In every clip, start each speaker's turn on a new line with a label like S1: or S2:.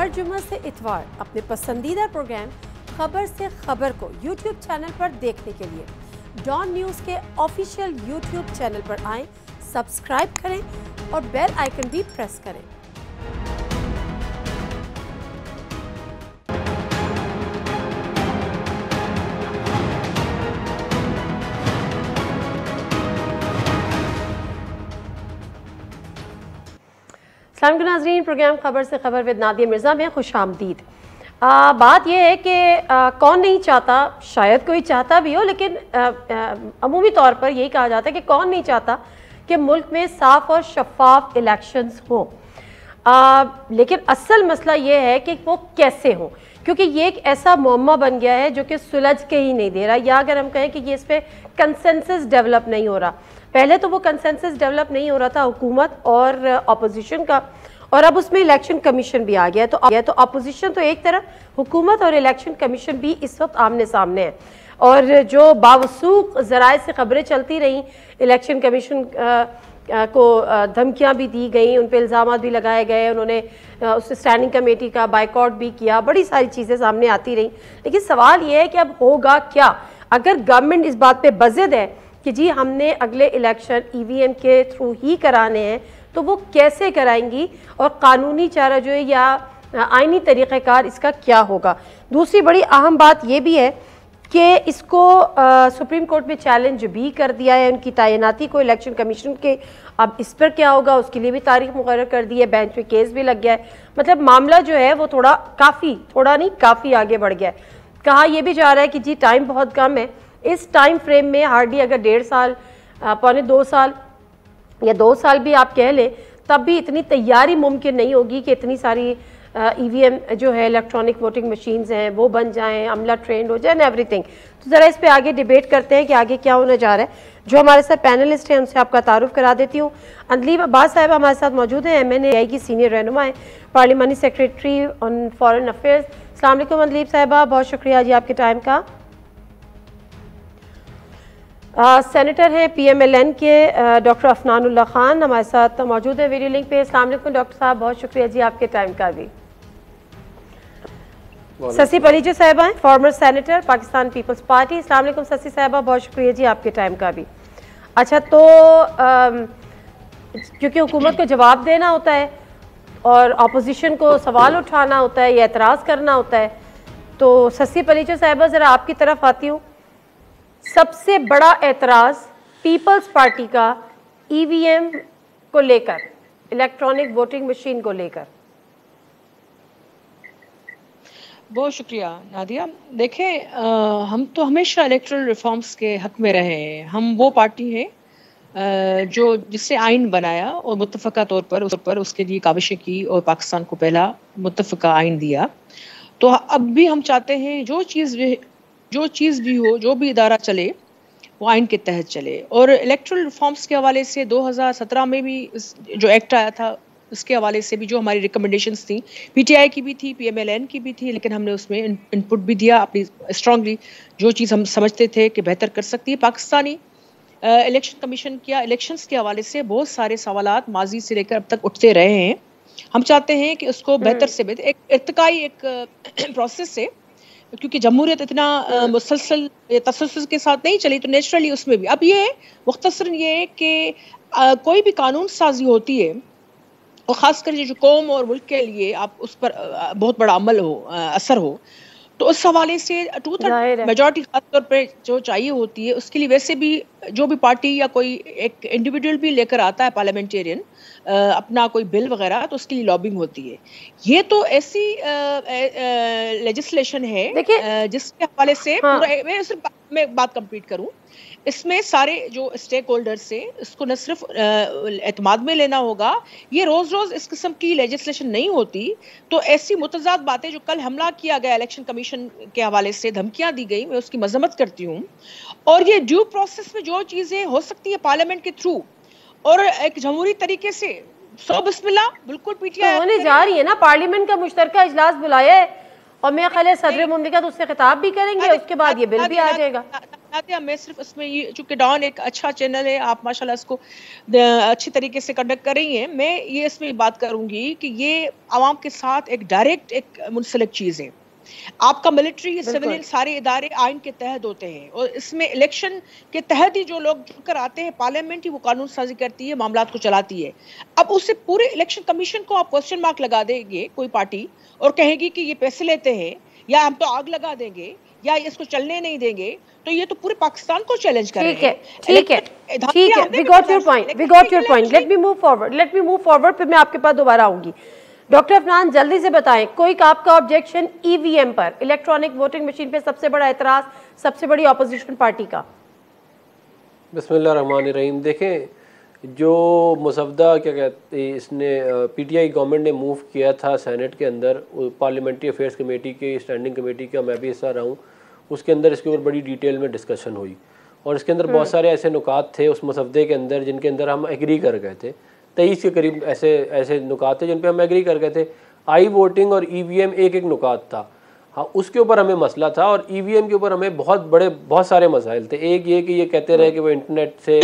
S1: हर जुम्मे से इतवार अपने पसंदीदा प्रोग्राम खबर से खबर को यूट्यूब चैनल पर देखने के लिए डॉन न्यूज़ के ऑफिशियल यूट्यूब चैनल पर आएं, सब्सक्राइब करें और बेल आइकन भी प्रेस करें। अस्सलाम नाज़रीन, प्रोग्राम खबर से खबर विद नादिया मिर्ज़ा में खुश आमदीद। बात यह है कि कौन नहीं चाहता, शायद कोई चाहता भी हो, लेकिन अमूमी तौर पर यही कहा जाता है कि कौन नहीं चाहता कि मुल्क में साफ़ और शफाफ इलेक्शंस हों। लेकिन असल मसला ये है कि वो कैसे हों, क्योंकि ये एक ऐसा मुअम्मा बन गया है जो कि सुलझ के ही नहीं दे रहा, या अगर हम कहें कि ये इस पर कंसेंसस डेवलप नहीं हो रहा। पहले तो वो कंसेंसस डेवलप नहीं हो रहा था हुकूमत और अपोजिशन का, और अब उसमें इलेक्शन कमीशन भी आ गया। तो अपोजिशन तो एक तरफ, हुकूमत और इलेक्शन कमीशन भी इस वक्त आमने सामने है। और जो बावसूख ज़राए से खबरें चलती रहीं, इलेक्शन कमीशन को धमकियां भी दी गई, उन पर इल्ज़ाम भी लगाए गए, उन्होंने उस स्टैंडिंग कमेटी का बाइकआउट भी किया, बड़ी सारी चीज़ें सामने आती रहीं। लेकिन सवाल ये है कि अब होगा क्या अगर गवर्नमेंट इस बात पे बज़िद है कि जी हमने अगले इलेक्शन ईवीएम के थ्रू ही कराने हैं, तो वो कैसे कराएंगी और कानूनी चारा जो है या आइनी तरीक़ेकार इसका क्या होगा। दूसरी बड़ी अहम बात ये भी है कि इसको सुप्रीम कोर्ट में चैलेंज भी कर दिया है, उनकी तैनाती को इलेक्शन कमीशन के। अब इस पर क्या होगा उसके लिए भी तारीख मुकर्रर कर दी है, बेंच में केस भी लग गया है। मतलब मामला जो है वो काफ़ी आगे बढ़ गया है। कहा यह भी जा रहा है कि जी टाइम बहुत कम है, इस टाइम फ्रेम में हार्डली अगर 1.5 साल, पौने 2 साल या 2 साल भी आप कह लें, तब भी इतनी तैयारी मुमकिन नहीं होगी कि इतनी सारी ईवीएम जो है इलेक्ट्रॉनिक वोटिंग मशीन्स हैं वो बन जाएं, अमला ट्रेंड हो जाए, एवरीथिंग। तो ज़रा इस पे आगे डिबेट करते हैं कि आगे क्या होने जा रहा है। जो हमारे साथ पैनलिस्ट हैं उनसे आपका तारुफ करा देती हूँ। अंदलीब अब्बास साहब हमारे साथ मौजूद हैं, MNAI की सीनियर रहनुमा है, पार्लिमानी सेक्रेटरी ऑन फॉरेन अफेयर्स। अस्सलाम वालेकुम अंदलीब साहिबा, बहुत शुक्रिया जी आपके टाइम का। सेनेटर हैं PMLN के डॉक्टर अफनानुल्लाह खान हमारे साथ मौजूद है वीडियो लिंक पे। अस्सलाम वालेकुम डॉक्टर साहब, बहुत शुक्रिया जी आपके टाइम का भी। ससी पलीजो साहिबा हैं, former senator Pakistan People's Party. अस्सलाम वालेकुम ससी साहिबा, बहुत शुक्रिया जी आपके टाइम का भी। अच्छा, तो क्योंकि हुकूमत को जवाब देना होता है और अपोजिशन को सवाल उठाना होता है या एतराज़ करना होता है, तो ससी पलीजो साहिबा ज़रा आपकी तरफ आती हूँ। सबसे बड़ा एतराज़ पीपल्स पार्टी का ईवीएम को लेकर, इलेक्ट्रॉनिक वोटिंग मशीन को लेकर।
S2: बहुत शुक्रिया नादिया। देखें, हम तो हमेशा इलेक्टोरल रिफॉर्म्स के हक में रहे हैं। हम वो पार्टी है जो जिससे आइन बनाया और मुत्तफ़क़ा तौर पर उसके लिए काविशें की और पाकिस्तान को पहला मुत्तफ़क़ा आइन दिया। तो अब भी हम चाहते हैं जो चीज़ भी हो, जो भी इदारा चले, वो आइन के तहत चले। और इलेक्टोरल रिफॉर्म्स के हवाले से 2017 में भी जो एक्ट आया था, उसके हवाले से भी जो हमारी रिकमेंडेशंस थी, PTI की भी थी, PMLN की भी थी, लेकिन हमने उसमें इनपुट भी दिया अपनी स्ट्रांगली, जो चीज़ हम समझते थे कि बेहतर कर सकती है। पाकिस्तानी इलेक्शन कमीशन किया, इलेक्शंस के हवाले से बहुत सारे सवालात माजी से लेकर अब तक उठते रहे हैं। हम चाहते हैं कि उसको बेहतर से बेहतर एक इर्तिकाई प्रोसेस से, क्योंकि जमहूरियत इतना मुसलसल तसल्सल के साथ नहीं चली, तो नेचुरली उसमें भी अब ये मुख्तसरन ये है कि कोई भी कानून साजी होती है और ख़ासकर जो कौम और मुल्क के लिए आप उस पर बहुत बड़ा अमल हो, असर हो, तो उस हवाले से 2/3 मेजॉरिटी खासतौर पर जो चाहिए होती है, उसके लिए वैसे भी जो भी पार्टी या कोई एक इंडिविजुअल भी लेकर आता है पार्लियामेंटेरियन अपना कोई बिल वगैरह, तो उसके लिए लॉबिंग होती है। ये तो ऐसी लेजिस्लेशन है जिसके हवाले से मैं बात कंप्लीट करूं, इसमें सारे जो स्टेक होल्डर्स से इसको न सिर्फ एतमाद में लेना होगा, ये रोज रोज इस किस्म की लेजिस्लेशन नहीं होती। तो ऐसी मुतज़ाद बातें जो कल हमला किया गया इलेक्शन कमीशन के हवाले से, धमकियां दी गई, मैं उसकी मजम्मत करती हूँ। और ये ड्यू प्रोसेस में जो चीजें हो सकती है पार्लियामेंट के थ्रू और एक जमहूरी तरीके से, सो बिस्मिल्लाह, बिल्कुल PTI
S1: होने जा रही है ना। पार्लियामेंट का मुश्तरका इजलास बुलाया है और मेरा ख्याल है सदर मुमलिकत उससे खिताब भी करेंगे, उसके बाद ये बिल भी आ जाएगा।
S2: नादिया, मैं सिर्फ इसमें ये, चूंकि डॉन एक अच्छा चैनल है, आप माशाल्लाह इसको अच्छी तरीके से कंडक्ट कर रही हैं, मैं ये इसमें बात करूंगी कि ये आवाम के साथ एक डायरेक्ट एक मुंसलिक चीज है। आपका मिलिट्री, सिविलियन, सारे इदारे आइन के तहत होते हैं और इसमें इलेक्शन के तहत ही जो लोग जुड़कर आते हैं, पार्लियामेंट ही वो कानून साजी करती है, मामलात को चलाती है। अब उससे पूरे इलेक्शन कमीशन को आप क्वेश्चन मार्क लगा देंगे कोई पार्टी और कहेगी कि ये पैसे लेते हैं या हम तो आग लगा देंगे या इसको चलने नहीं देंगे, तो ये तो पूरे पाकिस्तान को चैलेंज कर रहे हैं।
S1: ठीक है, we got your point, let me move forward, फिर मैं आपके पास दोबारा आऊंगी। डॉक्टर अफनान, जल्दी से बताएं, कोई आपका ऑब्जेक्शन ईवीएम पर, इलेक्ट्रॉनिक वोटिंग मशीन पे सबसे बड़ा एतराज सबसे बड़ी ऑपोजिशन पार्टी का?
S3: बिस्मिल्लाहिर्रहमानिर्रहीम। देखें, जो मुसवदा क्या कहते हैं, इसने पीटीआई गवर्नमेंट ने मूव किया था सेनेट के अंदर, पार्लियामेंट्री अफेयर्स कमेटी के स्टैंडिंग कमेटी का मैं भी हिस्सा रहा हूँ, उसके अंदर इसके ऊपर बड़ी डिटेल में डिस्कशन हुई और इसके अंदर बहुत सारे ऐसे नुकात थे उस मुसवदे के अंदर जिनके अंदर हम एग्री कर गए थे। 23 के करीब ऐसे नुकात थे जिन पे हम एग्री कर गए थे। आई वोटिंग और ईवीएम एक नुकात था, हाँ, उसके ऊपर हमें मसला था और ईवीएम के ऊपर हमें बहुत सारे मसाइल थे। एक ये कि ये कहते रहे कि वो इंटरनेट से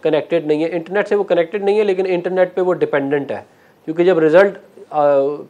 S3: कनेक्टेड नहीं है। इंटरनेट से वो कनेक्टेड नहीं है, लेकिन इंटरनेट पे वो डिपेंडेंट है, क्योंकि जब रिज़ल्ट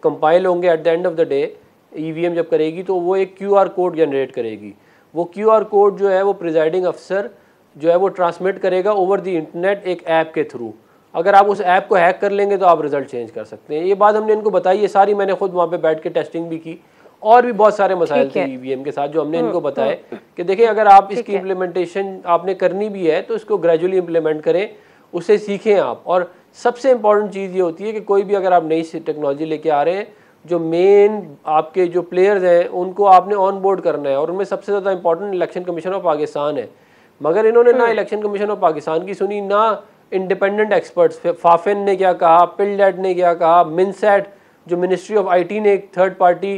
S3: कंपाइल होंगे at the end of the day, EVM जब करेगी तो वो एक क्यूआर कोड जनरेट करेगी। वो क्यूआर कोड जो है वो प्रिजाइडिंग अफसर जो है वो ट्रांसमिट करेगा ओवर द इंटरनेट एक ऐप के थ्रू। अगर आप उस ऐप को हैक कर लेंगे तो आप रिज़ल्ट चेंज कर सकते हैं। ये बात हमने इनको बताई, ये सारी मैंने खुद वहाँ पे बैठ के टेस्टिंग भी की और भी बहुत सारे मसाइल थे ईवीएम के साथ जो हमने इनको बताए कि देखिए, अगर आप इसकी इम्प्लीमेंटेशन आपने करनी भी है तो इसको ग्रेजुअली इम्प्लीमेंट करें, उससे सीखें आप। और सबसे इम्पॉर्टेंट चीज़ ये होती है कि कोई भी अगर आप नई टेक्नोलॉजी लेके आ रहे हैं, जो मेन आपके जो प्लेयर्स हैं उनको आपने ऑन बोर्ड करना है और उनमें सबसे ज़्यादा important election commission of Pakistan है। मगर इन्होंने ना इलेक्शन कमीशन ऑफ पाकिस्तान की सुनी, ना इंडिपेंडेंट एक्सपर्ट्स, फाफिन ने क्या कहा, पिलडेट ने क्या कहा, मिनसेट जो मिनिस्ट्री ऑफ आईटी ने एक third party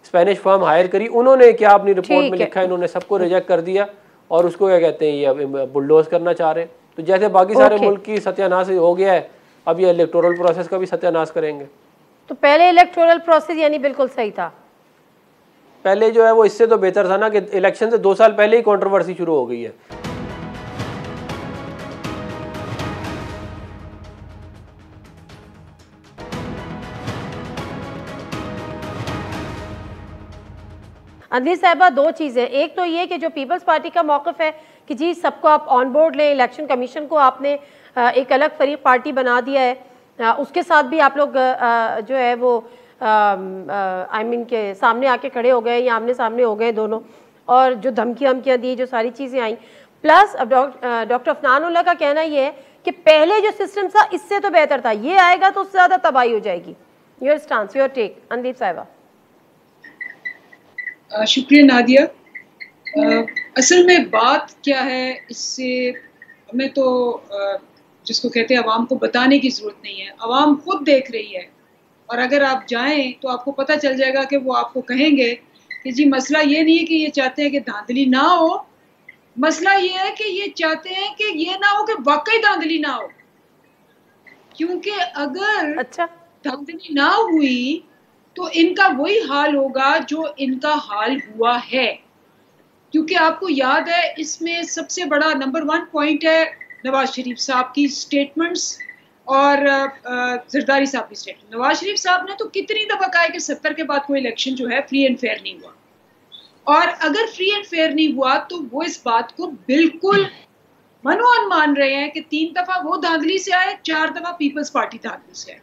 S3: Spanish firm hire करी, उन्होंने क्या अपनी रिपोर्ट में लिखा है, इन्होंने सबको रिजेक्ट कर दिया और उसको क्या कहते हैं, ये बुलडोज करना चाह रहे हैं। तो जैसे बाकी सारे मुल्क की सत्यानाश हो गया है, अब ये इलेक्टोरल प्रोसेस का भी सत्यानाश करेंगे।
S1: तो पहले इलेक्टोरल प्रोसेस यानी बिल्कुल सही था,
S3: पहले जो है वो इससे तो बेहतर था ना कि इलेक्शन से 2 साल पहले ही कंट्रोवर्सी शुरू हो गई है।
S1: अंदीर साहिबा, दो चीज़ें, एक तो ये कि जो पीपल्स पार्टी का मौक़िफ़ है कि जी सबको आप ऑन बोर्ड लें, इलेक्शन कमीशन को आपने एक अलग फरीक पार्टी बना दिया है, उसके साथ भी आप लोग जो है वो आई मीन के सामने आके खड़े हो गए या आमने सामने हो गए दोनों, और जो धमकियाँ दी, जो सारी चीज़ें आई, प्लस अब डॉक्टर अफनानुल्लाह का कहना ये है कि पहले जो सिस्टम था इससे तो बेहतर था, ये आएगा तो उससे ज़्यादा तबाही हो जाएगी। Your stance, your take, Andeep साहिबा।
S4: शुक्रिया नादिया। असल में बात क्या है, इससे हमें तो जिसको कहते हैं अवाम को बताने की ज़रूरत नहीं है, अवाम खुद देख रही है। और अगर आप जाएं तो आपको पता चल जाएगा कि वो आपको कहेंगे कि जी मसला ये नहीं है कि ये चाहते हैं कि धांधली ना हो, मसला ये है कि ये चाहते हैं कि ये ना हो कि वाकई धांधली ना हो। क्योंकि अगर धांधली ना हुई तो इनका वही हाल होगा जो इनका हाल हुआ है। क्योंकि आपको याद है, इसमें सबसे बड़ा नंबर 1 पॉइंट है नवाज शरीफ साहब की स्टेटमेंट्स और जरदारी साहब की स्टेटमेंट। नवाज शरीफ साहब ने तो कितनी दफा कहा है कि 70 के बाद कोई इलेक्शन जो है फ्री एंड फेयर नहीं हुआ, और अगर फ्री एंड फेयर नहीं हुआ तो वो इस बात को बिल्कुल मनोअन मान रहे हैं कि 3 दफा वो धांधली से आए, 4 दफा पीपल्स पार्टी धांधली से आए।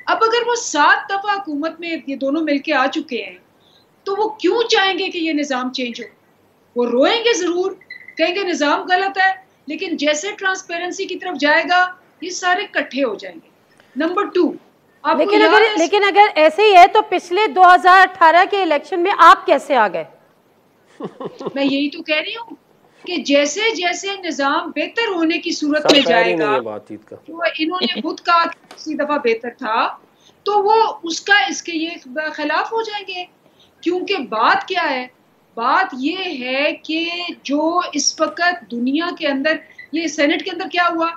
S4: अब अगर वो 7 दफा हुकूमत में ये दोनों मिलके आ चुके हैं तो वो क्यों चाहेंगे कि ये निज़ाम चेंज हो? वो रोएंगे जरूर, कहेंगे निज़ाम गलत है, लेकिन जैसे ट्रांसपेरेंसी की तरफ जाएगा ये सारे इकट्ठे हो जाएंगे। नंबर 2,
S1: लेकिन अगर ऐसे ही है तो पिछले 2018 के इलेक्शन में आप कैसे आ गए?
S4: मैं यही तो कह रही हूँ कि जैसे जैसे निज़ाम बेहतर होने की सूरत में जाएगा, तो इन्होंने खुद कहा किसी दफा बेहतर था, तो वो उसका इसके ये खिलाफ हो जाएंगे। क्योंकि बात क्या है, बात ये है कि जो इस वक्त दुनिया के अंदर, ये सेनेट के अंदर क्या हुआ,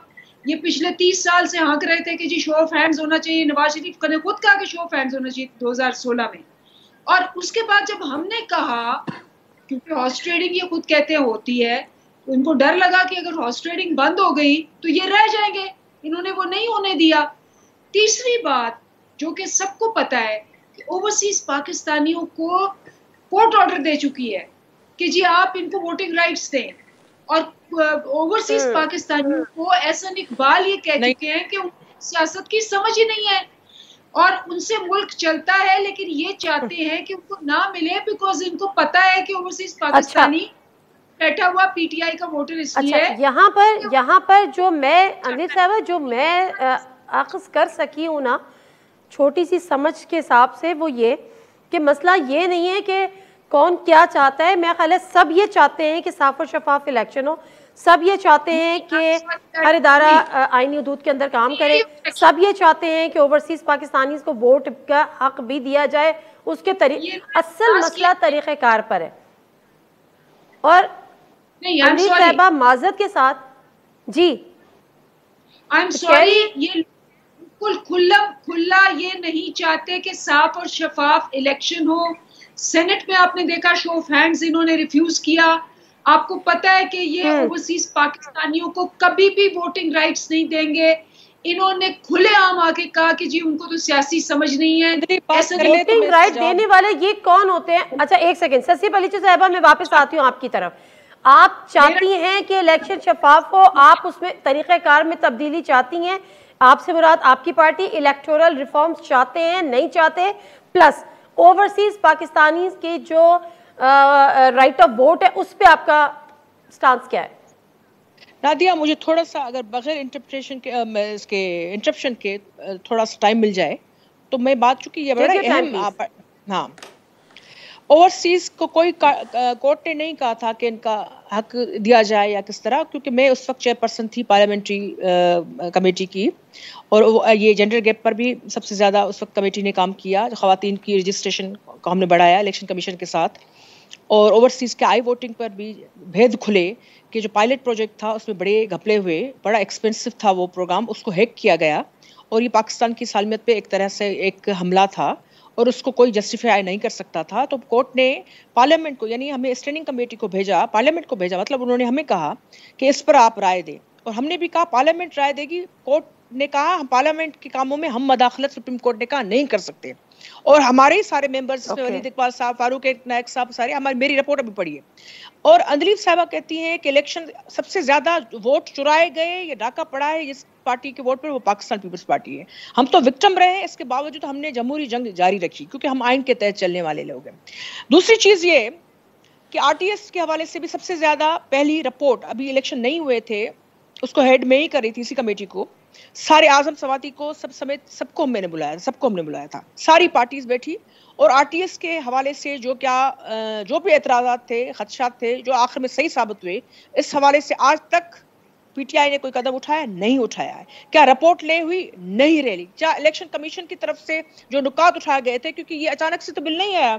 S4: ये पिछले 30 साल से हाँक रहे थे कि जी शो ऑफ हैंड्स होना चाहिए। नवाज शरीफ ने खुद कहा कि शो ऑफ हैंड्स होना चाहिए 2016 में, और उसके बाद जब हमने कहा, क्योंकि हॉर्स ट्रेडिंग ये खुद कहते हैं होती है, इनको डर लगा कि अगर हॉर्स ट्रेडिंग बंद हो गई तो ये रह जाएंगे, इन्होंने वो नहीं होने दिया। तीसरी बात जो कि सबको पता है कि ओवरसीज पाकिस्तानियों को कोर्ट ऑर्डर दे चुकी है कि जी आप इनको वोटिंग राइट्स दें, और ओवरसीज पाकिस्तानियों को एहसन इकबाल ये कह चुके हैं कि सियासत की समझ ही नहीं है और उनसे मुल्क चलता है, लेकिन ये चाहते हैं कि उनको ना मिले बिकॉज इनको पता है कि ओवरसीज पाकिस्तानी बैठा हुआ पीटीआई का वोटर इसलिए है।
S1: यहाँ पर जो मैं अनिल साहब जो मैं आखिज कर सकी हूँ ना छोटी सी समझ के हिसाब से, वो ये कि मसला ये नहीं है कि कौन क्या चाहता है। मेरा ख्याल है सब ये चाहते हैं कि साफ और शफाफ इलेक्शन हो, सब ये चाहते हैं कि हर इदारा आईनी हदूद के अंदर काम करे, सब ये चाहते हैं कि ओवरसीज पाकिस्तानी को वोट का हक भी दिया जाए। उसके असल मसला तरीक़ेकार पर है। और अनिल साहिबा माजरत के साथ जी
S4: आई एम सॉरी, ये बिल्कुल खुला ये नहीं चाहते कि साफ और शफाफ इलेक्शन हो। सेनेट में आपने देखा शो ऑफ हैंड्स इन्होंने रिफ्यूज किया। आपको पता है कि ये ओवरसीज पाकिस्तानियों को कभी भी वोटिंग राइट्स नहीं देंगे। इन्होंने खुलेआम आके कहा कि जी उनको तो सियासी समझ नहीं है।
S1: वोटिंग राइट देने वाले ये कौन होते हैं? अच्छा एक सेकंड, ससी बलीचो साहिबा मैं वापस आती हूँ आपकी तरफ। आप चाहती हैं कि इलेक्शन शफाफ हो, आप उसमें तरीक़ेकार में तब्दीली चाहती हैं। आपसे मुराद आपकी पार्टी इलेक्टोरल रिफॉर्म्स चाहते हैं, नहीं चाहते, प्लस ओवरसीज पाकिस्तानी की जो राइट ऑफ वोट है उस पर आपका स्टांस क्या है?
S2: नादिया, मुझे थोड़ा सा अगर बगैर इंटरप्रिटेशन के इसके इंटरप्शन के थोड़ा सा टाइम मिल जाए तो मैं बात, चूंकि ये बड़ा अहम, हाँ, ओवरसीज को कोई कोर्ट ने नहीं कहा था कि इनका हक दिया जाए या किस तरह, क्योंकि मैं उस वक्त चेयरपर्सन थी पार्लियामेंट्री कमेटी की, और ये जेंडर गैप पर भी सबसे ज़्यादा उस वक्त कमेटी ने काम किया। ख़वातीन की रजिस्ट्रेशन को हमने बढ़ाया इलेक्शन कमीशन के साथ, और ओवरसीज के आई वोटिंग पर भी भेद खुले कि जो पायलट प्रोजेक्ट था उसमें बड़े घपले हुए, बड़ा एक्सपेंसिव था वो प्रोग्राम, उसको हैक किया गया और ये पाकिस्तान की सालमियत पे एक तरह से एक हमला था और उसको कोई जस्टिफाई नहीं कर सकता था। तो कोर्ट ने पार्लियामेंट को, यानी हमें स्टैंडिंग कमेटी को भेजा, पार्लियामेंट को भेजा, मतलब उन्होंने हमें कहा कि इस पर आप राय दें, और हमने भी कहा पार्लियामेंट राय देगी। कोर्ट ने कहा हम पार्लियामेंट के कामों में हम मदाखलत सुप्रीम कोर्ट ने कहा नहीं कर सकते, और हमारे सारे मेंबर्स वलीद इकबाल साहब, फारूक नायक साहब, सारे हमारी, मेरी रिपोर्ट अभी पढ़ी है। और अंदलीफ साहबा कहती हैं कि इलेक्शन सबसे ज्यादा वोट चुराए गए या डाका पड़ा है जिस पार्टी के वोट पर, वो पाकिस्तान पीपल्स पार्टी है। हम तो विक्टिम रहे, इसके बावजूद हमने जमहूरी जंग जारी रखी क्योंकि हम आइन के तहत चलने वाले लोग हैं। दूसरी चीज ये कि आरटीएस के हवाले से भी सबसे ज्यादा पहली रिपोर्ट, अभी इलेक्शन नहीं हुए थे, उसको हेड में ही कर रही थी इसी कमेटी को, सारे आजम सवाती को सब समेत सबको हमने बुलाया था, सारी पार्टीज बैठी, और आरटीएस के हवाले से जो भी एतराज़ात थे, खदशात थे, जो आखिर में सही साबित हुए, इस हवाले से आज तक पीटीआई ने कोई कदम उठाया नहीं उठाया है। क्या रिपोर्ट ले हुई? नहीं रैली। क्या इलेक्शन कमीशन की तरफ से जो नुकात उठाए गए थे, क्योंकि ये अचानक से तो बिल नहीं आया,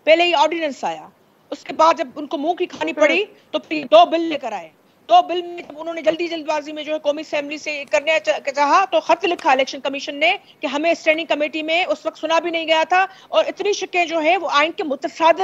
S2: पहले ही ऑर्डिनेंस आया, उसके बाद जब उनको मुंह की खानी पड़ी तो फिर 2 बिल लेकर आए। 2 बिल में जब उन्होंने जल्दीबाजी में जो है कौमी असेंबली से करने चाहा तो खत लिखा इलेक्शन कमीशन ने कि हमें स्टैंडिंग कमेटी में उस वक्त सुना भी नहीं गया था, और इतनी शिकें जो है वो आइन के मुतसाद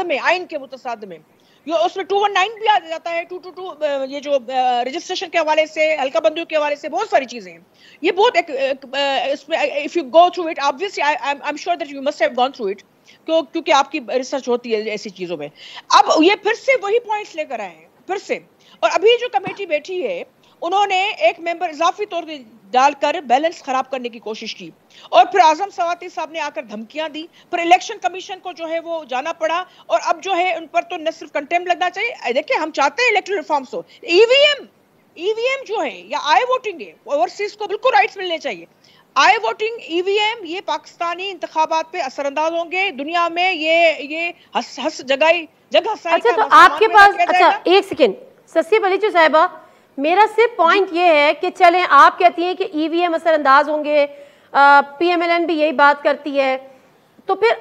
S2: में ये उसमें 219 भी आ जाता है, 222 ये जो रजिस्ट्रेशन के हवाले से, हल्का बंदियों के हवाले से बहुत सारी चीजें हैं। ये बहुत इसमें if you go through it, obviously I am sure that you must have gone through it, क्योंकि आपकी रिसर्च होती है ऐसी चीजों में। अब ये फिर से वही पॉइंट्स लेकर आए हैं फिर से, और अभी जो कमेटी बैठी है उन्होंने एक मेंबर इजाफी तौर पर डालकर बैलेंस खराब करने की कोशिश की, और फिर आजम सवाती साहब ने आकर धमकियां दी, फिर इलेक्शन कमीशन को जो है वो जाना पड़ा, और अब जो है उन पर तो न सिर्फ कंटेम्प्ट लगना चाहिए। देखिए, हम चाहते हैं इलेक्टोरल रिफॉर्म्स हो, ईवीएम जो है या आई वोटिंग है, ओवरसीज को बिल्कुल राइट्स मिलने चाहिए। आई वोटिंग, ईवीएम, ये पाकिस्तानी इंतखाबात पे असरअंदाज होंगे, दुनिया में ये जगह।
S1: अच्छा, तो आपके पास, अच्छा एक सेकेंड ससी बलीचो साहिबा, मेरा सिर्फ पॉइंट ये है कि चलें, आप कहती हैं कि ईवीएम असरअंदाज होंगे, पीएमएलएन भी यही बात करती है, तो फिर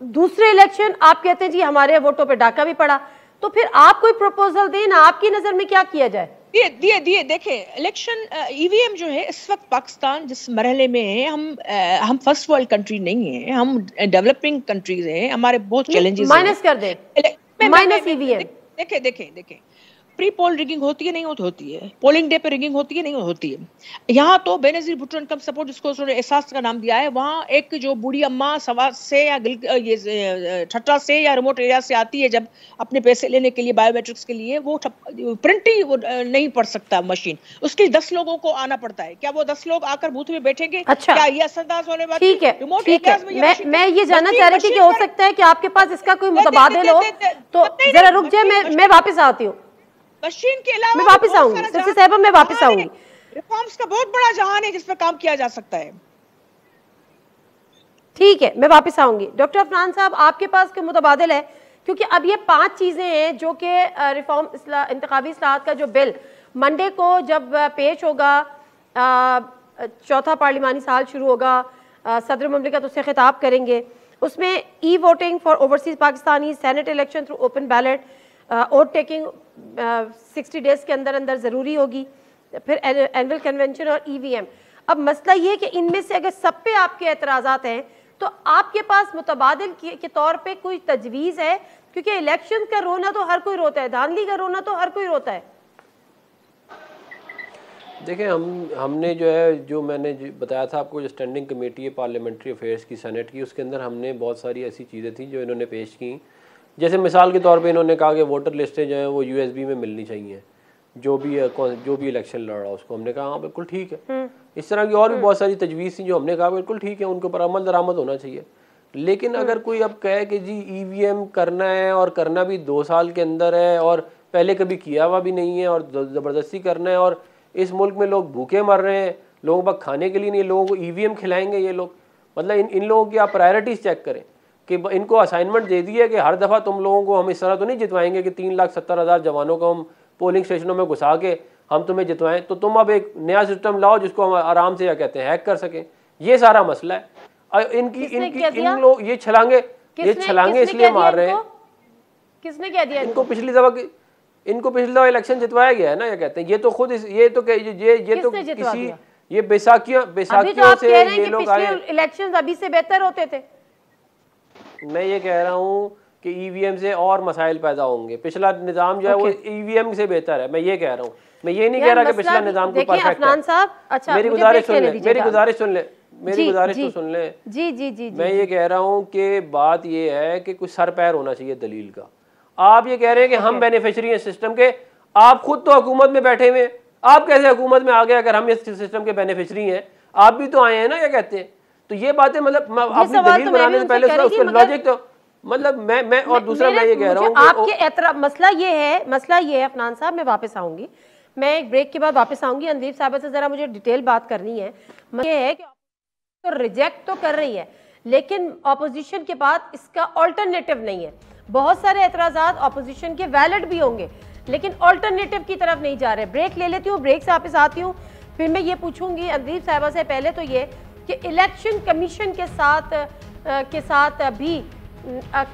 S1: दूसरे इलेक्शन आप कहते हैं जी हमारे वोटों पे डाका भी पड़ा, तो फिर आप कोई प्रपोजल दें ना, आपकी नजर में क्या किया जाए?
S2: दिए देखें, इलेक्शन ईवीएम जो है इस वक्त पाकिस्तान जिस मरहले में है, हम फर्स्ट वर्ल्ड कंट्री नहीं है, हम डेवलपिंग कंट्रीज हैं, हमारे बहुत चैलेंजेस
S1: माइनस कर दे, माइनस ईवीएम।
S2: देखें, प्री पोल रिगिंग होती है नहीं होती है, पोलिंग डे पे रिगिंग होती है नहीं होती है। यहाँ तो बेनजीर भुट्टो इनकम सपोर्ट जिसको उन्होंने एहसास का नाम दिया है, वहाँ एक जो बूढ़ी अम्मा सवा से या ये ठट्टा से या रिमोट एरिया से आती है जब अपने पैसे लेने के लिए बायोमेट्रिक्स के लिए, वो प्रिंट ही वो नहीं पढ़ सकता मशीन, उसके 10 लोगों को आना पड़ता है। क्या वो 10 लोग आकर बूथ में बैठेंगे?
S1: अच्छा,
S2: क्या ये असरदार होने वाली?
S1: ठीक है,
S2: रिमोट
S1: ठीक है। मैं ये जानना चाह रही थी कि हो सकता है कि आपके पास इसका कोई मुतबादिल हो, तो जरा रुक जाए, मैं वापस आती हूँ,
S2: मशीन के अलावा
S1: मैं वापस आऊंगी सिर्फ साहिबा, मैं वापस आऊंगी।
S2: रिफॉर्म्स का बहुत बड़ा जहान है जिस पर काम किया जा सकता है।
S1: ठीक है, मैं वापस आऊंगी। डॉक्टर अफनान साहब, आपके पास कोई मुतबादिल है? क्योंकि अब ये 5 चीजें हैं जो कि रिफॉर्म इंतखाबी इस्लाहात का जो बिल मंडे को जब पेश होगा, चौथा पार्लिमानी साल शुरू होगा, सदर मुमलिकत उससे खिताब करेंगे, उसमें e voting for overseas Pakistani, senate election through open ballot, vote taking 60 days के अंदर अंदर ज़रूरी होगी, फिर एनुअल कन्वेंशन और ईवीएम। अब मसला ये कि इनमें से अगर सब पे आपके एतराज़ात हैं तो आपके पास मुतबादिल के तौर पे कोई तजवीज़ है? क्योंकि इलेक्शन का रोना तो हर कोई रोता है, धांधली का रोना तो हर कोई रोता है।
S3: देखिए, हमने जो मैंने बताया था आपको, जो स्टैंडिंग कमेटी है पार्लियामेंट्री अफेयर्स की सेनेट की, उसके अंदर हमने बहुत सारी ऐसी चीज़ें थी जो इन्होंने पेश की। जैसे मिसाल के तौर पे इन्होंने कहा कि वोटर लिस्टें जो हैं वो यूएसबी में मिलनी चाहिए, जो भी इलेक्शन लड़ रहा है उसको। हमने कहा हाँ बिल्कुल ठीक है। इस तरह की और भी बहुत सारी तजवीज़ थी जो हमने कहा बिल्कुल ठीक है, उनके ऊपर अमल दरामद होना चाहिए। लेकिन अगर कोई अब कहे कि जी ईवीएम करना है और करना भी 2 साल के अंदर है और पहले कभी किया हुआ भी नहीं है और ज़बरदस्ती करना है, और इस मुल्क में लोग भूखे मर रहे हैं, लोगों पर खाने के लिए नहीं, लोगों को ईवीएम खिलाएंगे ये लोग। मतलब इन लोगों की आप प्रायोरिटीज़ चेक करें कि इनको असाइनमेंट दे दी है कि हर दफ़ा तुम लोगों को हम इस तरह तो नहीं जितवाएंगे कि 3,70,000 जवानों को हम पोलिंग स्टेशनों में घुसा के हम तुम्हें जितवाएं, तो तुम अब एक नया सिस्टम लाओ जिसको हम आराम से क्या कहते हैं हैक कर सकें। ये सारा मसला है। इन लोग ये छलांगे इसलिए मार रहे हैं।
S1: किसने कह दिया?
S3: इनको पिछली दफा इलेक्शन जितवाया गया है ना, ये कहते हैं। ये तो खुद ये तो किसी ये बैसाखियों से ये लोग आए।
S1: इलेक्शन अभी से बेहतर होते थे।
S3: मैं ये कह रहा हूँ कि ईवीएम से और मसाइल पैदा होंगे। पिछला निज़ाम जो है वो ईवीएम से बेहतर है, मैं ये कह रहा हूँ। मैं ये नहीं कह रहा कि पिछला निज़ाम को परफेक्ट है।
S1: अच्छा,
S3: मेरी गुजारिश सुन ले, मेरी गुजारिश सुन ले, मेरी गुजारिश तो सुन ले।
S1: जी जी जी,
S3: मैं ये कह रहा हूँ कि बात ये है कि कुछ सर पैर होना चाहिए दलील का। आप ये कह रहे हैं कि हम बेनिफिशरी हैं सिस्टम के, आप खुद तो हुकूमत में बैठे हुए, आप कैसे हुकूमत में आ गए अगर हम इस सिस्टम के बेनिफिशरी हैं? आप भी तो आए हैं ना, क्या कहते हैं। तो ये बातें मतलब अपनी दलील बनाने से पहले उसका लॉजिक तो मतलब मैं और दूसरा मैं ये कह रहा हूँ
S1: आपके मसला ये है अफनान साहब, मैं वापस आऊंगी, मैं एक ब्रेक के बाद वापस आऊंगी। अंदीप साहब से जरा मुझे डिटेल बात करनी है। ये है कि तो रिजेक्ट तो कर रही है, लेकिन ऑपोजिशन के बाद इसका ऑल्टरनेटिव नहीं है। बहुत सारे एतराज़ात ऑपोजिशन के वैलिड भी होंगे, लेकिन ऑल्टरनेटिव की तरफ नहीं जा रहे। ब्रेक ले लेती हूँ, ब्रेक से वापस आती हूँ, फिर मैं ये पूछूंगी अंदीप साहिबा से। पहले तो ये कि इलेक्शन कमीशन के साथ भी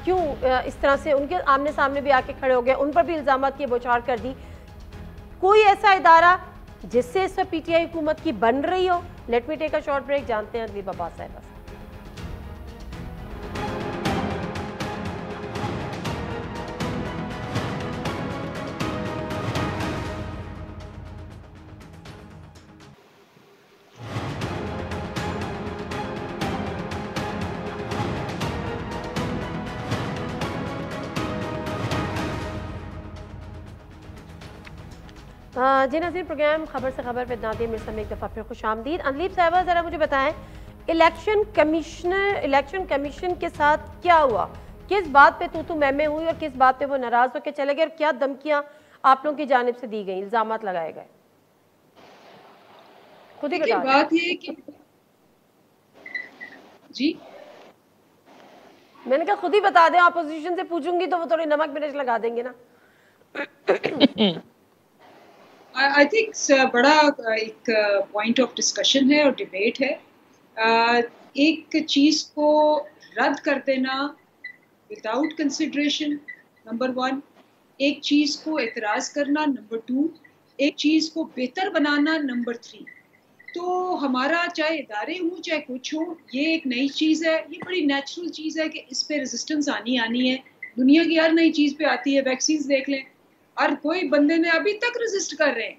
S1: क्यों इस तरह से उनके आमने सामने भी आके खड़े हो गए, उन पर भी इल्ज़ामात की बौछार कर दी। कोई ऐसा इदारा जिससे इस पर पीटीआई हुकूमत की बन रही हो? Let me take a short break, जानते हैं अंदीप अब्बास साहिबा से। जी नाज़रीन, प्रोग्राम खबर से खबर विद नादिया मिर्ज़ा में एक दफ़ा फिर खुशामदीद। अंदीप साहिबा, ज़रा मुझे बताएं, इलेक्शन कमीशन के साथ क्या हुआ? किस बात पे तू मैं हुई और किस बात पे वो नाराज़ होकर चले गए, और क्या धमकियां आप लोगों की जानिब से दी गई, इल्ज़ामात लगाए गए? खुद ही बता।
S4: बात ये कि जी
S1: मैंने कहा खुद ही बता दें, अपोजिशन से पूछूंगी तो वो थोड़ी नमक मिर्च लगा देंगे ना।
S4: आई थिंक बड़ा एक पॉइंट ऑफ डिस्कशन है और डिबेट है। एक चीज़ को रद्द कर देना विदाउट कंसिडरेशन, नंबर 1। एक चीज़ को एतराज़ करना, नंबर 2। एक चीज़ को बेहतर बनाना, नंबर 3। तो हमारा चाहे इदारे हों चाहे कुछ हो, ये एक नई चीज़ है, ये बड़ी नेचुरल चीज़ है कि इस पे रेजिस्टेंस आनी है। दुनिया की हर नई चीज़ पे आती है। वैक्सीन देख लें, हर कोई बंदे ने अभी तक रेजिस्ट कर रहे हैं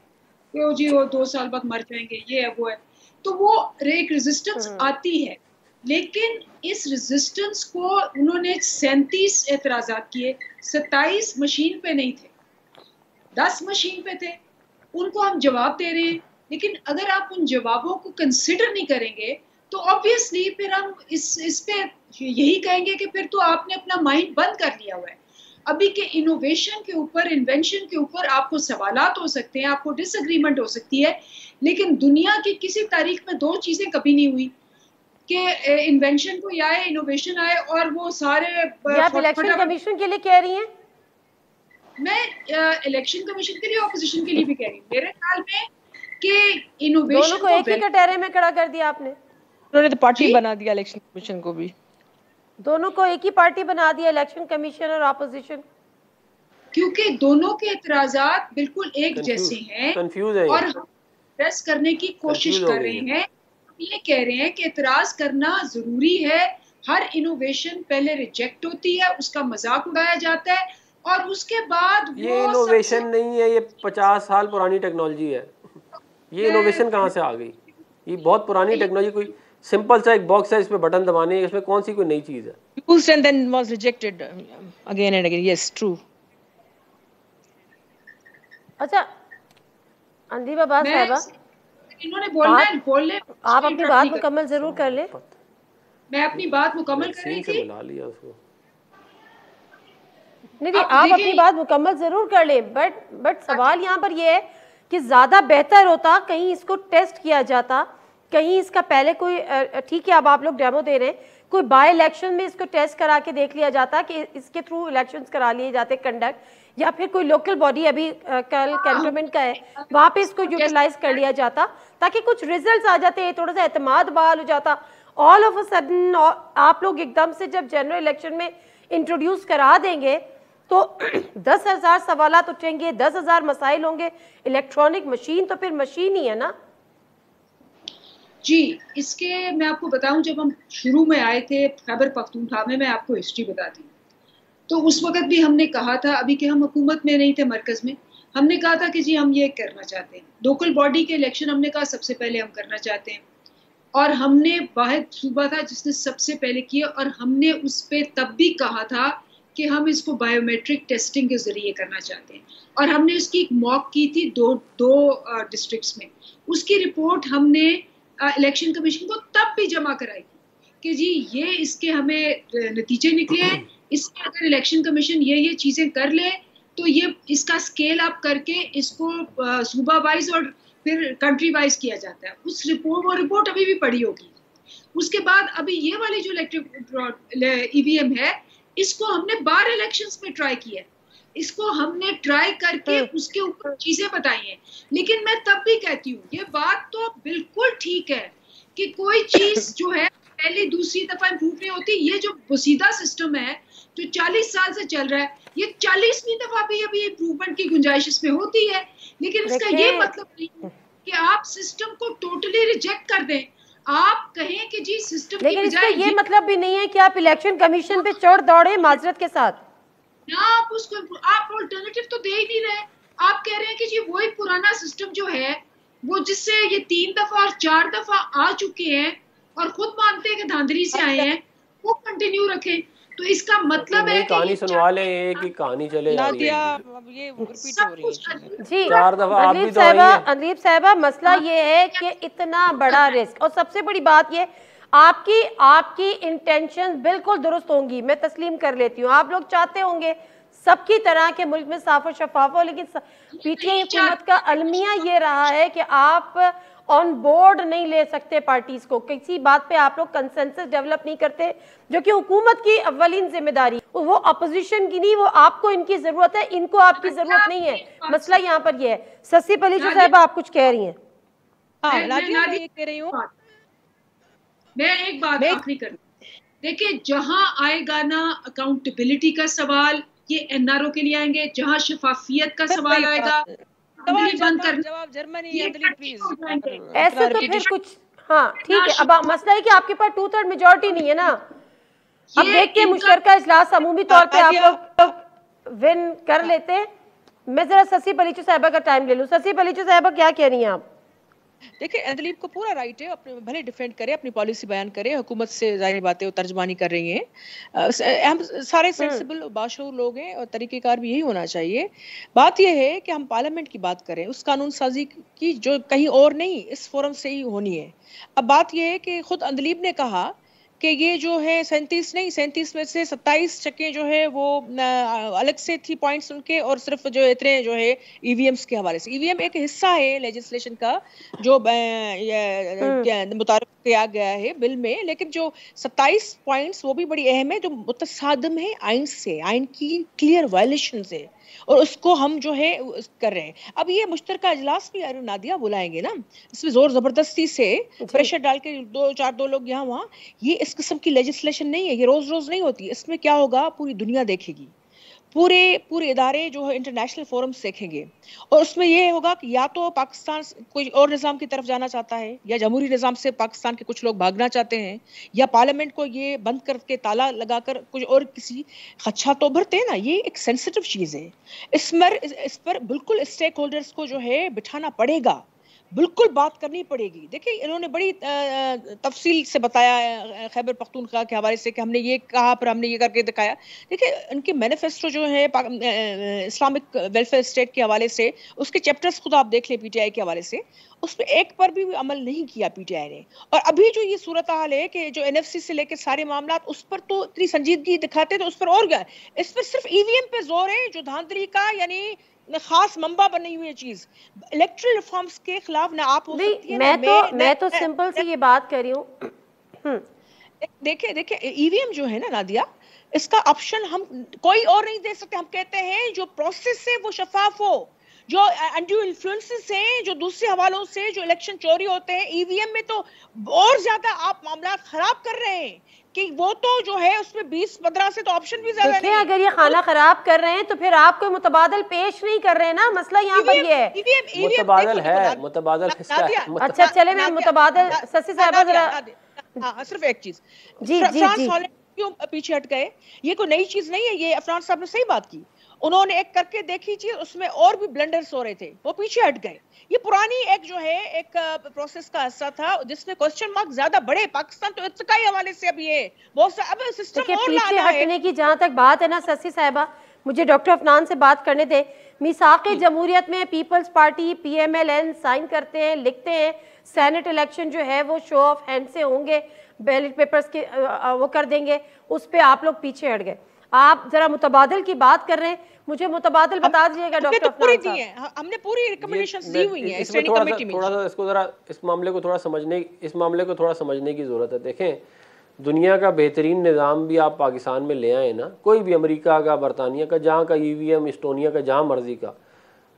S4: कि ओ जी वो 2 साल बाद मर जाएंगे, ये है वो है। तो वो एक रेजिस्टेंस आती है, लेकिन इस रेजिस्टेंस को उन्होंने 37 एतराज़ात किए, 27 मशीन पे नहीं थे, 10 मशीन पे थे, उनको हम जवाब दे रहे हैं। लेकिन अगर आप उन जवाबों को कंसिडर नहीं करेंगे तो ऑब्वियसली फिर हम इस पे यही कहेंगे कि फिर तो आपने अपना माइंड बंद कर लिया हुआ है। अभी के इनोवेशन के ऊपर, इन्वेंशन के ऊपर आपको सवालात हो सकते हैं, आपको डिसएग्रीमेंट हो सकती है, लेकिन दुनिया की किसी तारीख में 2 चीजें कभी नहीं हुई कि इन्वेंशन को आए, इनोवेशन आए और वो सारे
S1: आप इलेक्शन कमीशन के लिए कह रही हैं?
S4: मैं इलेक्शन कमीशन के लिए, ऑपोजिशन के लिए भी कह रही हूँ। मेरे ख्याल में कि इनोवेशन
S1: दोनों को एक ही कटहरे में खड़ा कर दिया आपने।
S2: उन्होंने तो पार्टी बना दिया इलेक्शन कमीशन को भी, दोनों
S1: को एक ही पार्टी बना दिया, इलेक्शन कमीशन और ऑपोजिशन,
S4: क्योंकि दोनों के एतराजात बिल्कुल एक जैसे हैं और हम प्रेस करने की कोशिश कर रहे हैं। ये कह रहे हैं कि एतराज करना जरूरी है, हर इनोवेशन पहले रिजेक्ट होती है, उसका मजाक उड़ाया जाता है और उसके बाद
S3: ये इनोवेशन नहीं है, ये 50 साल पुरानी टेक्नोलॉजी है। ये इनोवेशन कहाँ से आ गई? ये बहुत पुरानी टेक्नोलॉजी, कोई सिंपल सा एक बॉक्स है, इस पे बटन दबाने, इसमें कौन सी कोई नई चीज है?
S2: Used and then was rejected again and again. Yes, true.
S1: अच्छा अंदीब अब्बास साहबा,
S4: इन्होंने बोलने
S1: आप अपनी बात मुकम्मल जरूर कर ले।
S4: मैं अपनी बात मुकम्मल कर रही थी।
S1: नहीं, आप अपनी बात मुकम्मल जरूर कर ले, बट सवाल यहाँ पर ये है कि ज्यादा बेहतर होता कहीं इसको टेस्ट किया जाता, कहीं इसका पहले कोई, ठीक है अब आप लोग डेमो दे रहे हैं, कोई बाय इलेक्शन में इसको टेस्ट करा के देख लिया जाता कि इसके थ्रू इलेक्शंस करा लिए जाते कंडक्ट, या फिर कोई लोकल बॉडी, अभी कल कैंटोनमेंट का है, वहाँ पे इसको यूटिलाइज कर लिया जाता ताकि कुछ रिजल्ट्स आ जाते, थोड़ा सा एतमाद बहाल हो जाता। ऑल ऑफ अ सडन आप लोग एकदम से जब जनरल इलेक्शन में इंट्रोड्यूस करा देंगे तो 10,000 सवालात उठेंगे, 10,000 मसाइल होंगे। इलेक्ट्रॉनिक मशीन तो फिर मशीन ही है ना
S4: जी। इसके मैं आपको बताऊं, जब हम शुरू में आए थे खैबर पख्तूनख्वा में, मैं आपको हिस्ट्री बताती हूँ, तो उस वक्त भी हमने कहा था, अभी कि हम हुकूमत में नहीं थे मरकज में, हमने कहा था कि जी हम ये करना चाहते हैं, लोकल बॉडी के इलेक्शन हमने कहा सबसे पहले हम करना चाहते हैं, और हमने वाहिद सूबा था जिसने सबसे पहले किया, और हमने उस पर तब भी कहा था कि हम इसको बायोमेट्रिक टेस्टिंग के जरिए करना चाहते हैं, और हमने उसकी एक मॉक की थी दो डिस्ट्रिक्ट्स में। उसकी रिपोर्ट हमने इलेक्शन कमीशन को तब भी जमा कराई कि जी ये इसके हमें नतीजे निकले हैं, इसके अगर इलेक्शन कमीशन ये चीज़ें कर ले तो ये इसका स्केल अप करके इसको सूबा वाइज और फिर कंट्री वाइज किया जाता है। उस रिपोर्ट अभी भी पड़ी होगी। उसके बाद अभी ये वाली जो इलेक्ट्रिक ईवीएम है, इसको हमने बार इलेक्शंस में ट्राई किया है, इसको हमने ट्राई करके उसके ऊपर चीजें बताई हैं। लेकिन मैं तब भी कहती हूँ ये बात तो बिल्कुल ठीक है कि कोई चीज जो है पहली दूसरी दफा इम्प्रूव नहीं होती। ये जो बुसीदा सिस्टम है जो 40 साल से चल रहा है, ये 40वीं दफा भी अभी इम्प्रूवमेंट की गुंजाइश इसमें होती है, लेकिन इसका ये मतलब नहीं कि आप सिस्टम को टोटली रिजेक्ट कर दें। आप कहें कि जी सिस्टम
S1: की बजाय ये मतलब भी नहीं है कि आप इलेक्शन कमीशन पे चढ़ दौड़े माजरत के साथ
S4: ना, आप उसको आप ऑल्टरनेटिव तो दे ही नहीं रहे। आप कह रहे हैं कि जी वही पुराना सिस्टम जो है वो जिससे ये 3 दफा और 4 दफा आ चुके हैं और खुद मानते हैं कि धांधली से आए हैं, वो कंटिन्यू रखें। तो इसका मतलब है
S3: कहानी सुनवा लें, एक ही कहानी चले जा रही है।
S2: ये रिपीट हो रही है
S1: जी।
S3: 4 दफा आप भी तो आई हैं।
S1: अंदीब साहबा, मसला ये है कि इतना बड़ा रिस्क, और सबसे बड़ी बात ये आपकी इंटेंशन बिल्कुल दुरुस्त होंगी, मैं तस्लीम कर लेती हूँ। आप लोग चाहते होंगे सबकी तरह के मुल्क में साफ और शफाफ हो, लेकिन पीटीआई हुकूमत का अलमिया ये रहा है कि आप ऑन बोर्ड नहीं ले सकते पार्टीज को, किसी बात पे आप लोग कंसेंसस डेवलप नहीं करते, जो कि हुकूमत की अव्वलीन जिम्मेदारी, वो अपोजिशन की नहीं, वो आपको इनकी जरूरत है, इनको आपकी जरूरत नहीं है। मसला यहाँ पर ये है। ससी पलीचू साहिबा आप कुछ कह रही हैं?
S4: मैं एक बात आखिरी कर, देखिए जहां आएगा ना अकाउंटेबिलिटी का सवाल, ये एनआरओ के लिए आएंगे, जहां शफाफियत का सवाल आएगा बंद कर,
S1: ऐसे तो फिर कुछ, हाँ ठीक है। अब मसला है कि आपके पास 2/3 मेजोरिटी नहीं है ना। अब देख के मुश्तरका इजलास अमूमी तौर पे आप लोग विन कर लेते, मैं जरा ससी बलीचू साहिबा का टाइम ले लूं। ससी बलीचू साहिबा, क्या कह रही हैं आप?
S2: देखिए, अंदलीब को पूरा राइट है, अपने भले डिफेंड करे, अपनी पॉलिसी बयान करे, हुकूमत से जाहिर बातें वो तर्जमानी कर रही हैं। हम सारे सेंसिबल बाशऊर लोग हैं और तरीक़ेकार भी यही होना चाहिए। बात यह है कि हम पार्लियामेंट की बात करें, उस कानून साजी की जो कहीं और नहीं इस फोरम से ही होनी है। अब बात यह है कि खुद अंदलीब ने कहा कि ये जो है 37 में से 27 चक्कें जो है वो अलग से थी पॉइंट्स उनके, और सिर्फ जो इतने जो है ईवीएम्स के हवाले से। ईवीएम एक हिस्सा है लेजिस्लेशन का जो मुतारफ किया गया है बिल में, लेकिन जो 27 पॉइंट्स वो भी बड़ी अहम है, जो मुतसादम है आइन से, आइन की क्लियर वायलेशन से, और उसको हम जो है कर रहे हैं। अब ये मुश्तरका इजलास भी नादिया बुलाएंगे ना, इसमें जोर जबरदस्ती से प्रेशर डाल के दो लोग यहाँ वहाँ, ये इस किस्म की लेजिस्लेशन नहीं है, ये रोज रोज नहीं होती। इसमें क्या होगा पूरी दुनिया देखेगी, पूरे इदारे जो है इंटरनेशनल फोरम्स देखेंगे, और उसमें ये होगा कि या तो पाकिस्तान कोई और निज़ाम की तरफ जाना चाहता है, या जमहूरी निज़ाम से पाकिस्तान के कुछ लोग भागना चाहते हैं, या पार्लियामेंट को ये बंद करके ताला लगाकर कुछ और किसी खदशा तो भरते हैं ना। ये एक सेंसिटिव चीज़ है, इस पर बिल्कुल स्टेक होल्डर्स को जो है बिठाना पड़ेगा, बिल्कुल बात करनी पड़ेगी। देखिए, इन्होंने बड़ी तफसील से बताया खैबर पख्तूनख्वा के हवाले से कि हमने ये कहा पर हमने ये करके दिखाया। देखिए, उनके मैनिफेस्टो जो है इस्लामिक वेलफेयर स्टेट के हवाले से, उसके चैप्टर्स खुद आप देख लें पीटीआई के हवाले से, उस पर एक पर भी अमल नहीं किया पीटीआई ने। और अभी जो ये सूरत हाल है कि जो एनएफसी से लेकर सारे मामला, उस पर तो इतनी संजीदगी दिखाते, तो उस पर और क्या, इस पर सिर्फ ईवीएम पे जोर है, जो धांधली का यानी खास मंबा बनी हुई चीज। इलेक्टोरल रिफॉर्म्स के खिलाफ ना आप हो सकती है,
S1: मैं तो सिंपल सी ये बात कर रही हूँ।
S2: देखिए ईवीएम जो है ना नादिया, इसका ऑप्शन हम कोई और नहीं दे सकते। हम कहते हैं जो प्रोसेस है वो शफाफ हो, जो अनड्यू इन्फ्लुएंसेस हैं, जो दूसरे हवालों से जो इलेक्शन चोरी होते हैं, ईवीएम में तो और ज्यादा आप मामला खराब कर रहे हैं कि वो तो जो है उसमें 20-15 से तो ऑप्शन भी ज्यादा नहीं।
S1: अगर ये खाना खराब कर रहे हैं तो फिर आप कोई मुतबादल पेश नहीं कर रहे हैं ना, मसला यहाँ पर ये है।
S3: मुतबादल है, मुतबादल
S1: अच्छा चले, मैं मुतबादल ससी साहबा जरा
S2: सिर्फ एक चीज,
S1: जी
S2: क्यों पीछे हट गए? ये कोई नई चीज नहीं है, ये अफरान साहब ने सही बात की, उन्होंने एक करके देखी चीज, उसमें और भी ब्लंडर्स हो रहे थे, वो पीछे हट गए। ये पुरानी एक जो है एक प्रोसेस का हिस्सा था जिसमें क्वेश्चन मार्क ज्यादा बड़े। पाकिस्तान तो इत्तकाई हवाले से अब ये बहुत सा अब सिस्टम और
S1: पीछे हटने की जहां तक बात है ना ससी साहिबा, मुझे डॉक्टर अफनान से बात करने दे। मीसाक़े जमहूरियत में पीपल्स पार्टी PMLN साइन करते हैं, लिखते हैं सेनेट इलेक्शन जो है वो शो ऑफ हैंड से होंगे, बैलेट पेपर्स के वो कर देंगे, उस पर आप लोग पीछे हट गए। आप जरा मुतबादल की बात कर रहे हैं, मुझे मुतबादल बता दीजिएगा डॉक्टर अफनान साहब।
S2: हमने पूरी रिकमेंडेशंस दी हुई हैं
S3: स्टैंडिंग कमेटी में। थोड़ा सा इसको जरा इस मामले को थोड़ा समझने की जरूरत है। देखें, दुनिया का बेहतरीन निज़ाम भी आप पाकिस्तान में ले आए ना, कोई भी अमेरिका का, बरतानिया का, जहाँ का EVM, इस्टोनिया का, जहाँ मर्जी का,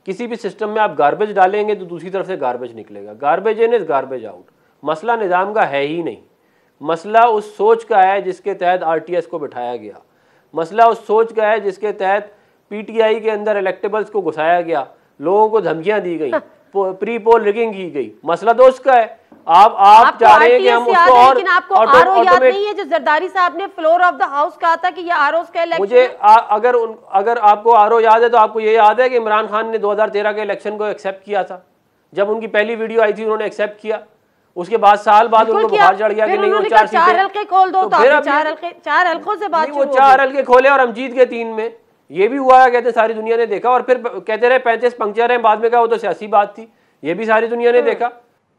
S3: किसी भी सिस्टम में आप गार्बेज डालेंगे तो दूसरी तरफ से गार्बेज निकलेगा। Garbage in is garbage out. मसला निज़ाम का है ही नहीं, मसला उस सोच का है जिसके तहत RTS को बिठाया गया, मसला उस सोच का है जिसके तहत PTI के अंदर इलेक्टेबल्स को घुसाया गया, लोगों को धमकियां दी गई, प्री पोल रिगिंग की गई। मसला तो उसका है। आप चाह रहे हैं कि हम उसको और,
S1: लेकिन आपको आरओ याद नहीं है जो जरदारी साहब ने फ्लोर ऑफ द हाउस कहा था कि ये आरओ का इलेक्शन।
S3: मुझे अगर आपको आरओ याद है तो आपको ये याद है कि इमरान खान ने 2013 के इलेक्शन को एक्सेप्ट किया था। जब उनकी पहली वीडियो आई थी उन्होंने एक्सेप्ट किया, उसके बाद साल बाद उनको बुखार चढ़ गया कि नहीं वो 4
S1: हल्के खोल दो, तो 4 हल्कों से बात,
S3: वो 4 हल्के खोले और हम जीत गए 3 में। ये भी हुआ है, कहते सारी दुनिया ने देखा। और फिर कहते रहे 35 पंक्चर हैं, बाद में कहा वो तो सियासी बात थी, ये भी सारी दुनिया ने देखा।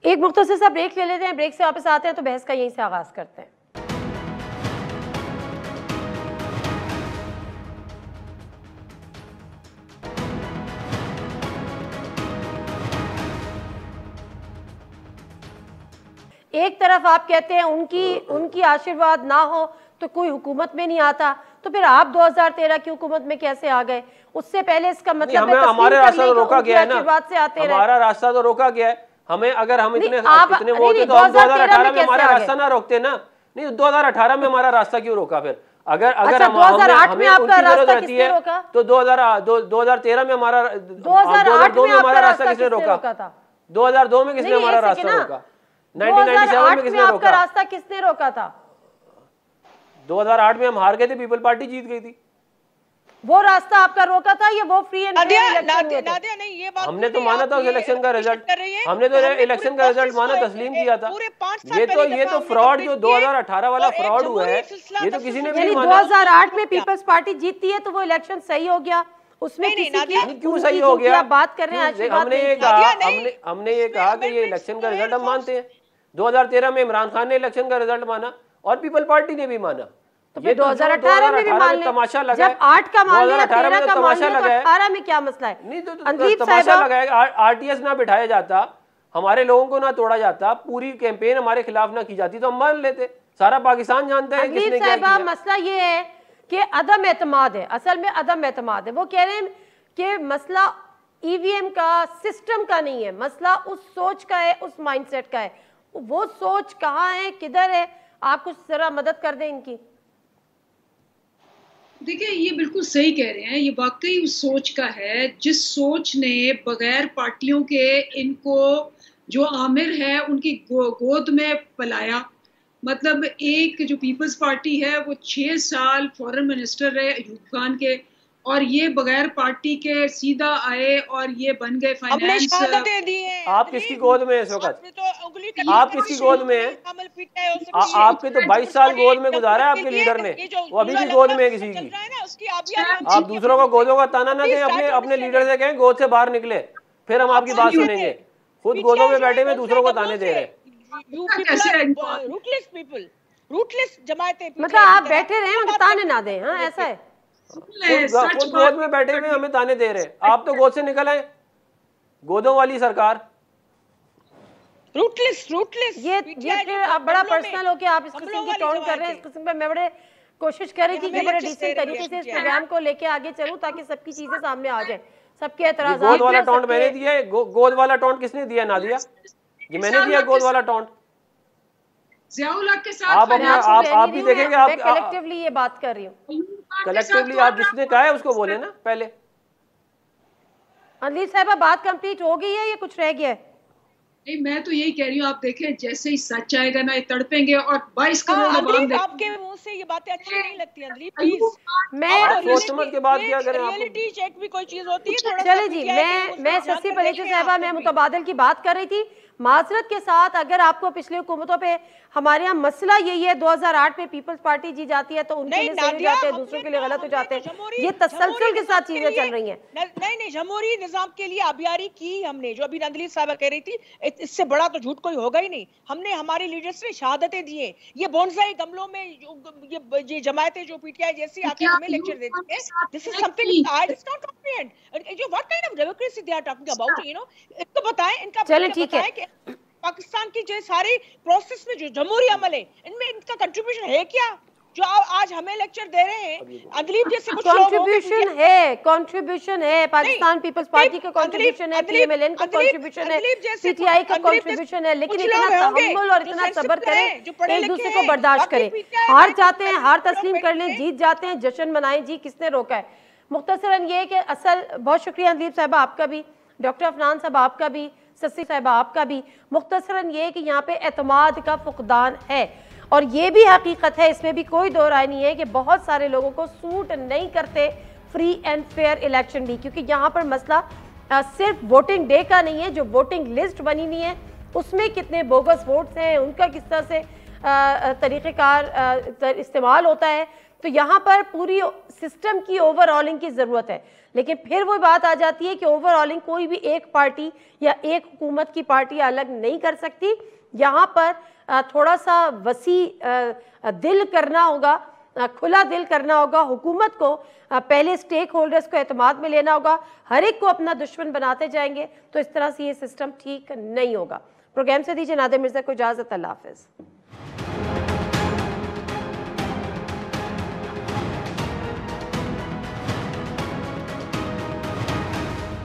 S1: एक मुख्तसर सा ब्रेक ले लेते हैं, ब्रेक से वापस आते हैं तो बहस का यहीं से आगाज करते हैं। एक तरफ आप कहते हैं उनकी आशीर्वाद ना हो तो कोई हुकूमत में नहीं आता, तो फिर आप 2013 की हुकूमत में कैसे आ गए? उससे पहले इसका मतलब
S3: हमारे रास्ता तो रोका गया है ना, हमारा रास्ता तो रोका गया है। हमें अगर हम इतने वो होते तो हम 2018 में हमारा रास्ता ना रोकते ना। नहीं, 2018 में हमारा रास्ता क्यों रोका फिर? अगर हमें
S1: 2008 में आपका रास्ता किसने
S3: रोका? तो 2013 में हमारा
S1: 2002 में हमारा रास्ता किसने रोका
S3: था? 2002 में किसने हमारा रास्ता रोका? 1997 में किसने रोका?
S1: रास्ता किसने रोका था?
S3: 2008 में हम हार गए थे, पीपल पार्टी जीत गई थी।
S1: वो रास्ता आपका रोका था या वो फ्री एंड
S2: नादिया नहीं, ये बात
S3: हमने तो माना था उस इलेक्शन का रिजल्ट, हमने तो इलेक्शन का रिजल्ट माना, तस्लीम किया था। ये तो फ्रॉड जो 2018 वाला फ्रॉड हुआ है, ये तो किसी ने भी नहीं माना।
S1: 2008 में पीपल्स पार्टी जीतती है तो वो इलेक्शन सही हो गया, उसमें
S3: क्यों सही हो गया?
S1: आप बात कर रहे हैं,
S3: हमने ये कहा कि ये इलेक्शन का रिजल्ट हम मानते हैं। 2013 में इमरान खान ने इलेक्शन का रिजल्ट माना और पीपल पार्टी ने भी माना।
S1: तो फिर 2018 में भी मान लें,
S3: तमाशा लगा,
S1: जब 8 का मान लिया, 13 का मान लिया, तो 18 में क्या मसला है?
S3: नहीं तो तमाशा लगाएगा। आरटीएस ना बिठाया जाता, हमारे लोगों को ना तोड़ा जाता, पूरी कैंपेन हमारे खिलाफ ना की जाती तो हम मान लेते। सारा पाकिस्तान जानता है किसने क्या किया।
S1: मसला ये है कि अदम एतमाद है, असल में अदम एतमाद है। वो कह रहे हैं कि मसला ईवीएम का, सिस्टम का नहीं है, मसला उस सोच का है, उस माइंडसेट का है। वो सोच कहाँ है, किधर है? आप कुछ जरा मदद कर दें इनकी।
S4: देखिए, ये बिल्कुल सही कह रहे हैं, ये वाकई उस सोच का है जिस सोच ने बगैर पार्टियों के इनको जो आमिर है उनकी गोद में पलाया। मतलब एक जो पीपल्स पार्टी है वो 6 साल फॉरेन मिनिस्टर रहे अयूब खान के, और ये बगैर पार्टी के सीधा आए और ये बन गए फाइनेंस।
S3: आप किसकी गोद में इस वक्त? आप किसकी गोद में हैं? आपके तो 22 साल गोद में गुजारा है आपके लीडर ने, वो अभी भी गोद में है किसी की। आप दूसरों को गोदों का ताना ना दें, अपने लीडर से कहें गोद से बाहर निकले, फिर हम आपकी बात सुनेंगे। खुद गोदों में बैठे हुए दूसरों को ताने दे रहे हैं।
S1: मतलब आप बैठे रहे हैं, ताने ना दें। हाँ, ऐसा है।
S3: खुद गोद में बैठे हुए हमें ताने दे रहे हैं। आप तो गोद से निकल आए, गोदों वाली सरकार।
S2: रूटलेस
S1: ये फिर आप बड़ा पर्सनल होके आप इस किस्म की टोन कर रहे हैं। इस किस्म पे मैं बड़े कोशिश कर रही थी कि बड़े डिसेंट तरीके से इस प्रोग्राम को लेके आगे चलूं ताकि सबकी चीजें सामने आ जाए, सबके एतराज़ात।
S3: गोद वाला टोंट मैंने दिया है। गोद वाला टोंट किसने दिया? नादिया, ये मैंने दिया गोद वाला टोंट।
S4: के साथ
S3: आप भी देखेंगे। आप
S1: कलेक्टिवली ये बात कर रही हूँ।
S3: कलेक्टिवली आप जिसने कहा है उसको बोले ना पहले।
S1: अनलीफ साहिबा, बात कंप्लीट हो गई है या कुछ रह गया है?
S4: नहीं, मैं तो यही कह रही हूँ, आप देखें जैसे ही सच आएगा ना, ये तड़पेंगे। और 22 करोड़
S2: आपके मुंह से ये बातें अच्छी नहीं लगती अंदलीफ, प्लीज।
S1: मैं
S3: सोच समझ के बात क्या करें।
S2: रियलिटी चेक भी कोई चीज होती है थोड़ा।
S1: चले जी, मैं सस्ती पलेचू साहिबा, मैं मुतबादल की बात कर रही थी माजरत के साथ। अगर आपको पिछली हुकूमतों पे हमारे यहाँ मसला यही है, 2008 में पीपल्स पार्टी जी जाती है तो उनके लिए सही हो जाते हैं, दूसरों के लिए गलत हो जाते हैं। ये तसलसल के साथ चीजें चल रही हैं।
S2: नहीं, जमहूरी निजाम के लिए आबियारी की हमने, जो अभी अंदलीफ साहबा कह रही थी, इससे बड़ा तो झूठ कोई होगा ही नहीं। हमने, हमारे लीडर्स ने शहादतें दी हैं। ये बोनसाई गमलों में ये जमायतें जो पीटीआई जैसी आके हमें लेक्चर देती है, this is something I do not comprehend. जो what kind of democracy they are talking about, you know. इनको बताएं, इनका
S1: चलें, ठीक है।
S2: पाकिस्तान की जो सारी प्रोसेस में जो जमहूरी अमल है, इनमें इनका कंट्रीब्यूशन है क्या, जो आज हमें लेक्चर दे रहे हैं? अंदलीफ जैसे कुछ
S1: कंट्रीब्यूशन है पाकिस्तान पीपल्स पार्टी का कंट्रीब्यूशन है, पीएमएलएन का कंट्रीब्यूशन है, पीटीआई का कंट्रीब्यूशन है। लेकिन इतना तहम्मुल और इतना सब्र करें, एक दूसरे को बर्दाश्त करें। हार जाते हैं, हार तस्लीम कर लें, जीत जाते हैं, जश्न मनाएं जी, किसने रोका है? मुख्तसरन ये कि असल, बहुत शुक्रिया अंदलीफ साहिबा आपका भी, डॉक्टर अफनान साहब आपका भी, सस्सी साहिबा आपका भी। मुख्तसरन ये कि यहाँ पे एतमाद का फुकदान है और ये भी हकीकत है, इसमें भी कोई दो राय नहीं है कि बहुत सारे लोगों को सूट नहीं करते फ्री एंड फेयर इलेक्शन भी, क्योंकि यहाँ पर मसला सिर्फ वोटिंग डे का नहीं है। जो वोटिंग लिस्ट बनी हुई है उसमें कितने बोगस वोट्स हैं, उनका किस तरह से तरीक़ेकार इस्तेमाल होता है। तो यहाँ पर पूरी सिस्टम की ओवरऑलिंग की ज़रूरत है। लेकिन फिर वो बात आ जाती है कि ओवरऑलिंग कोई भी एक पार्टी या एक हुकूमत की पार्टी अलग नहीं कर सकती। यहाँ पर थोड़ा सा वसी दिल करना होगा, खुला दिल करना होगा। हुकूमत को पहले स्टेक होल्डर्स को एतमाद में लेना होगा। हर एक को अपना दुश्मन बनाते जाएंगे तो इस तरह से ये सिस्टम ठीक नहीं होगा। प्रोग्राम से दीजिए नादिया मिर्ज़ा को इजाज़त। अल्लाह हाफ़िज़।